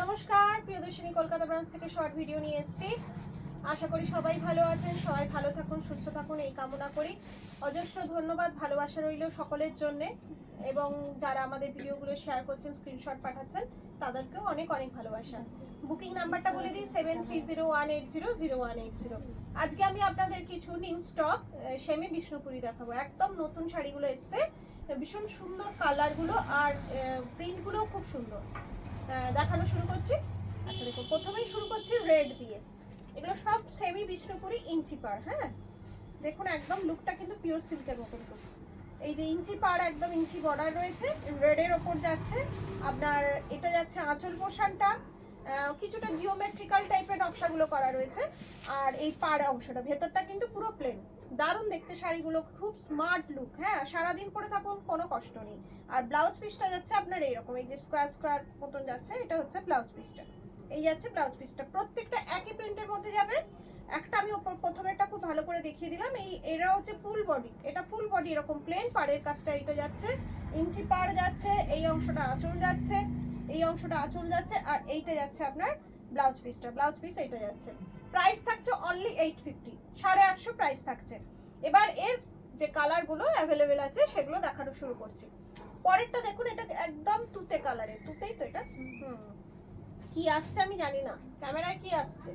নমস্কার প্রিয়দর্শিনী কলকাতা ব্রাঞ্চ থেকে short video নিয়ে এসেছি। আশা করি সবাই ভালো আছেন, সবাই ভালো থাকুন, সুস্থ থাকুন এই কামনা করি। অজস্র ধন্যবাদ, ভালোবাসা রইল সকলের জন্যে, এবং যারা আমাদের ভিডিওগুলো শেয়ার করছেন, স্ক্রিনশট পাঠাচ্ছেন, তাদেরকেও অনেক অনেক ভালোবাসা। বুকিং নাম্বারটা বলে দিই 7301800180। আজকে আমি আপনাদের কিছু নিউ স্টক সেমি বিষ্ণুপুরি দেখাবো। একদম নতুন শাড়িগুলো এসছে, ভীষণ সুন্দর কালারগুলো আর প্রিন্টগুলো খুব সুন্দর। দেখানো শুরু করছি। আচ্ছা দেখো, প্রথমেই শুরু করছি রেড দিয়ে। এগুলো সব সেমি বিষ্ণুপুরি ইঞ্চি পার। হ্যাঁ দেখুন, একদম লুকটা কিন্তু পিওর সিল্কের মতন। এই যে ইঞ্চি পার, একদম ইঞ্চি বর্ডার রয়েছে, রেডের ওপর যাচ্ছে আপনার। এটা যাচ্ছে আঁচল পোর্শনটা, কিছুটা জিওমেট্রিক্যাল টাইপের নকশাগুলো করা রয়েছে। আর এই পাড় অংশটা ভেতরটা কিন্তু পুরো প্লেন। দারুণ দেখতে শাড়িগুলো, খুব স্মার্ট লুক। হ্যাঁ, সারাদিন পরে থাকুন, কোনো কষ্ট নেই। আর ব্লাউজ পিসটা যাচ্ছে আপনার এইরকম, এই যে স্কোয়ার স্কোয়ার মতন যাচ্ছে, এটা হচ্ছে ব্লাউজ পিসটা। এই যাচ্ছে ব্লাউজ পিসটা, প্রত্যেকটা একই প্রিন্টের মধ্যে যাবে। একটা আমি ওপর প্রথমেরটা খুব ভালো করে দেখিয়ে দিলাম। এরা হচ্ছে ফুল বডি, এটা ফুল বডি এরকম প্লেন। পাড়ের কাজটা এটা যাচ্ছে ইঞ্চি পাড় যাচ্ছে, এই অংশটা আঁচল যাচ্ছে, এই অংশটা আঁচল যাচ্ছে, আর এইটা যাচ্ছে আপনার ব্লাউজ পিসটা। ব্লাউজ পিস এইটা যাচ্ছে। প্রাইস থাকছে অনলি 850, 850 প্রাইস থাকছে। এবার এর যে কালারগুলো অ্যাভেলেবেল আছে সেগুলো দেখানো শুরু করছি। পরেরটা দেখুন, এটা একদম তুতে কালারের। তুতেই তো এটা। কি আসছে আমি জানি না, ক্যামেরায় কি আসছে,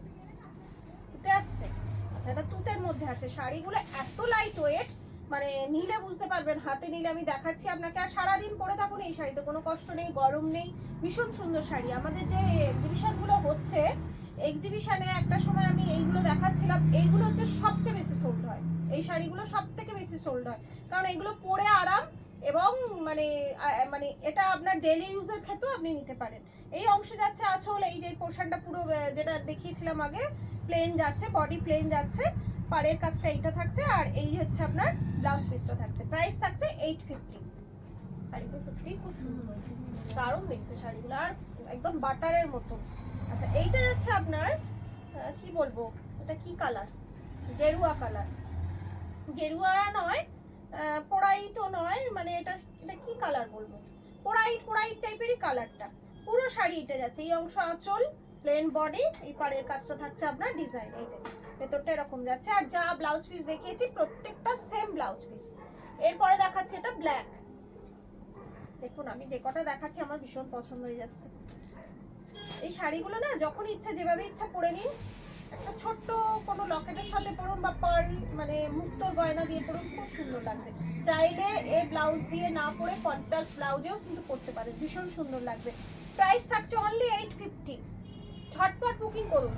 তুতে আসছে। আচ্ছা, এটা তুতের মধ্যে আছে। শাড়িগুলো এত লাইট ওয়েট, মানে নিলে বুঝতে পারবেন, হাতে নিলে আমি দেখাচ্ছি আপনাকে। আর সারাদিন পরে থাকুন এই শাড়িতে, কোনো কষ্ট নেই, গরম নেই, ভীষণ সুন্দর শাড়ি। আমাদের যে এক্সিবিশনগুলো হচ্ছে, এক্সিবিশনে একটা সময় আমি এইগুলো দেখাচ্ছিলাম, এইগুলো হচ্ছে সবচেয়ে বেশি সোল্ড হয়। এই শাড়িগুলো সব থেকে বেশি সোল্ড হয়, কারণ এগুলো পরে আরাম, এবং মানে মানে এটা আপনার ডেলি ইউজের ক্ষেত্রেও আপনি নিতে পারেন। এই অংশ যাচ্ছে আঁচল, এই যে পোর্শনটা পুরো যেটা দেখিয়েছিলাম আগে, প্লেন যাচ্ছে, বডি প্লেন যাচ্ছে, পাড়ের কাজটা এইটা থাকছে, আর এই হচ্ছে আপনার ব্লাউজ পিসটা থাকছে। প্রাইস থাকছে 850। শাড়িগুলো সত্যি খুব সুন্দর, দারুণ দেখতে শাড়িগুলো, আর একদম বাটারের মতো। আচ্ছা, এইটা যাচ্ছে আপনার কি বলবো, এটা কি কালার, গেরুয়া কালার। গেরুয়া নয়, পোড়াইটও নয়, মানে এটা এটা কি কালার বলবো, পোড়াইট পোড়াইট টাইপেরই কালারটা। পুরো শাড়ি এটা যাচ্ছে, এই অংশ আঁচল, প্লেন বডি, এই পাড়ের কাজটা থাকছে আপনার ডিজাইন, এই যে ভেতরটা এরকম যাচ্ছে। আর যা ব্লাউজ পিস দেখিয়েছি প্রত্যেকটা সেম ব্লাউজ পিস। এরপরে দেখাচ্ছি এটা ব্ল্যাক। দেখুন, আমি যে কটা দেখাচ্ছি আমার ভীষণ পছন্দ হয়ে যাচ্ছে। এই শাড়িগুলো না যখন ইচ্ছা যেভাবে ইচ্ছা পরে নিন, একটা ছোট্ট কোনো লকেটের সাথে পরুন, বা পার্ল মানে মুক্তোর গয়না দিয়ে পরুন, খুব সুন্দর লাগবে। চাইলে এর ব্লাউজ দিয়ে না পরে কন্ট্রাস্ট ব্লাউজেও কিন্তু পরতে পারেন, ভীষণ সুন্দর লাগবে। প্রাইস থাকছে অনলি 850। ঝটপট বুকিং করুন।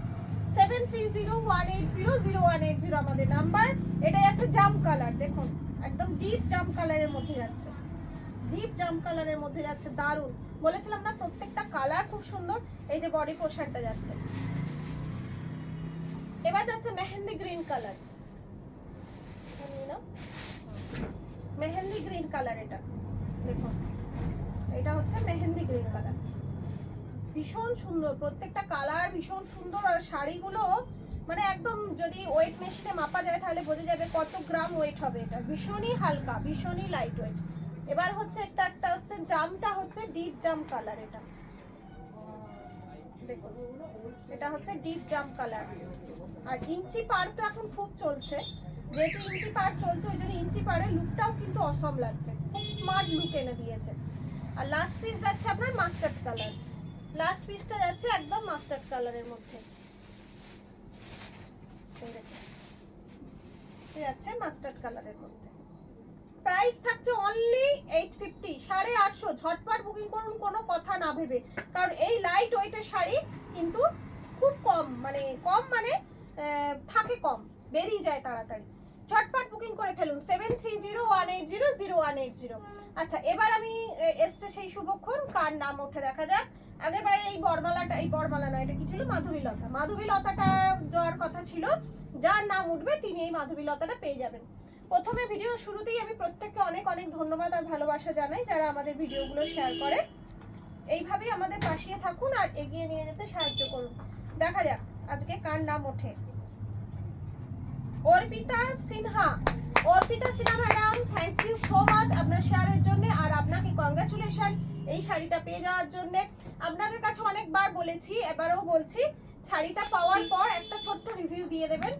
7301800180 আমাদের নাম্বার। এটা যাচ্ছে জাম কালার, দেখুন একদম ডিপ জাম কালারের মধ্যে যাচ্ছে, ডিপ জাম কালারের মধ্যে যাচ্ছে, দারুণ। বলেছিলাম না প্রত্যেকটা কালার খুব সুন্দর। এই যে বডি পোর্শনটা যাচ্ছে। এবার যাচ্ছে mehendi green colour, mehendi green colour. এটা দেখুন, এটা হচ্ছে মেহেন্দি গ্রিন কালার, ভীষণ সুন্দর, প্রত্যেকটা কালার ভীষণ সুন্দর। আর শাড়িগুলো মানে একদম যদি ওয়েট মেশিনে মাপা যায় তাহলে বোঝা যাবে কত গ্রাম ওয়েট হবে। এটা ভীষণই হালকা, ভীষণই লাইট ওয়েট। এবার হচ্ছে একটা হচ্ছে জামটা হচ্ছে ডিপ জাম কালার। এটা দেখুন, এটা হচ্ছে ডিপ জাম কালার। আর ইঞ্চি পার তো এখন খুব চলছে, যেহেতু ইঞ্চি পার চলছে ওই জন্য ইঞ্চি পারের লুকটাও কিন্তু অসম লাগছে, খুব স্মার্ট লুক এনে দিয়েছে। আর লাস্ট পিস যাচ্ছে আপনার মাস্টার্ড কালার, লাস্ট পিসটা যাচ্ছে একদম মাস্টার্ড কালারের মধ্যে, যাচ্ছে মাস্টার্ড কালারের মধ্যে। প্রাইস থাকছে অনলি 850, 850। ঝটপট বুকিং করুন, কোনো কথা না ভেবে, কারণ এই লাইট ওয়েটের শাড়ি কিন্তু খুব কম, মানে কম মানে থাকে কম, বেরিয়ে যায় তাড়াতাড়ি। ঝটপট বুকিং করে ফেলুন 7301800180। আচ্ছা, এবার আমি এসছে সেই শুভক্ষণ, কার নাম ওঠে দেখা যাক। আগের বারে এই বরমালাটা, এই বরমালা না, এটা কি ছিল, মাধবীলতা। মাধবীলতাটা যাওয়ার কথা ছিল, যার নাম উঠবে তিনি এই মাধবীলতাটা পেয়ে যাবেন। প্রথমে ভিডিও শুরুতেই আমি প্রত্যেককে অনেক অনেক ধন্যবাদ আর ভালোবাসা জানাই, যারা আমাদের ভিডিওগুলো শেয়ার করে। এইভাবেই আমাদের পাশে থাকুন আর এগিয়ে নিয়ে যেতে সাহায্য করুন। দেখা যাক আজকে কার নাম ওঠে। Arpita Sinha madam, thank you so much আপনার শেয়ারের জন্য, আর আপনাকে কংগ্রাচুলেশন এই শাড়িটা পেয়ে যাওয়ার জন্য। আপনাদের কাছে অনেকবার বলেছি, এবারেও বলছি, শাড়িটা পাওয়ার পর একটা ছোট্ট রিভিউ দিয়ে দেবেন,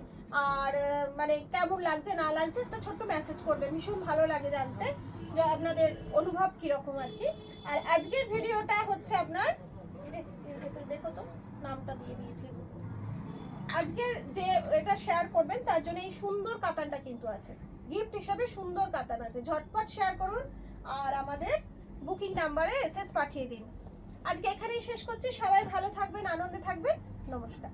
আর মানে কেমন লাগছে না লাগছে একটা ছোট্ট মেসেজ করবেন, ভীষণ ভালো লাগে জানতে যে আপনাদের অনুভব কীরকম আর কি। আর আজকের ভিডিওটা হচ্ছে আপনার, দেখো তো নামটা দিয়ে দিয়েছি, আজকের যে এটা শেয়ার করবেন তার জন্য এই সুন্দর কাতানটা কিন্তু আছে, গিফট হিসাবে সুন্দর কাতান আছে, ঝটপট শেয়ার করুন আর আমাদের বুকিং নাম্বারে এসএস পাঠিয়ে দিন। আজকে এখানেই শেষ করছি, সবাই ভালো থাকবেন, আনন্দে থাকবেন, নমস্কার।